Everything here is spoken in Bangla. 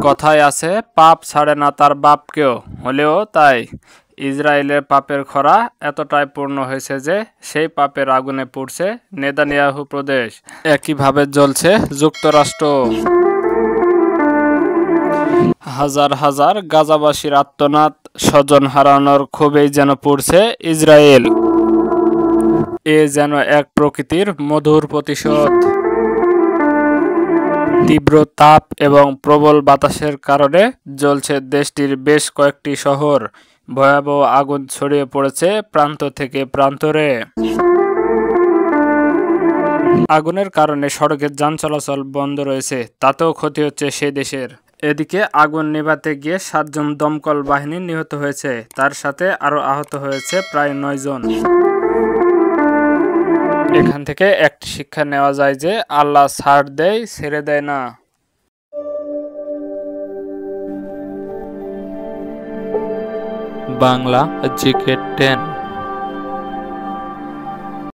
কথায় আছে পাপ ছাড়ে না তার বাপকেও, হলেও তাই ইসরায়েলের পাপের খরা এতটাই পূর্ণ হয়েছে যে সেই পাপের আগুনে পুড়ছে নেতানিয়াহু প্রদেশ, একইভাবে জ্বলছে যুক্তরাষ্ট্র। হাজার হাজার গাজাবাসীর আত্মনাদ, স্বজন হারানোর ক্ষোভেই যেন পড়ছে ইসরায়েল। এ যেন এক প্রকৃতির মধুর প্রতিশোধ। তীব্র তাপ এবং প্রবল বাতাসের কারণে জ্বলছে দেশটির বেশ কয়েকটি শহর। ভয়াবহ আগুন ছড়িয়ে পড়েছে প্রান্ত থেকে প্রান্তরে। আগুনের কারণে সড়কের যান চলাচল বন্ধ রয়েছে, তাতেও ক্ষতি হচ্ছে সে দেশের। এদিকে আগুন নেভাতে গিয়ে 7 জন দমকল বাহিনী নিহত হয়েছে, তার সাথে আরও আহত হয়েছে প্রায় 9 জন। এখান থেকে একটি শিক্ষা নেওয়া যায় যে আল্লাহ ছাড় দেয়, ছেড়ে দেয় না। বাংলা জিকে 10।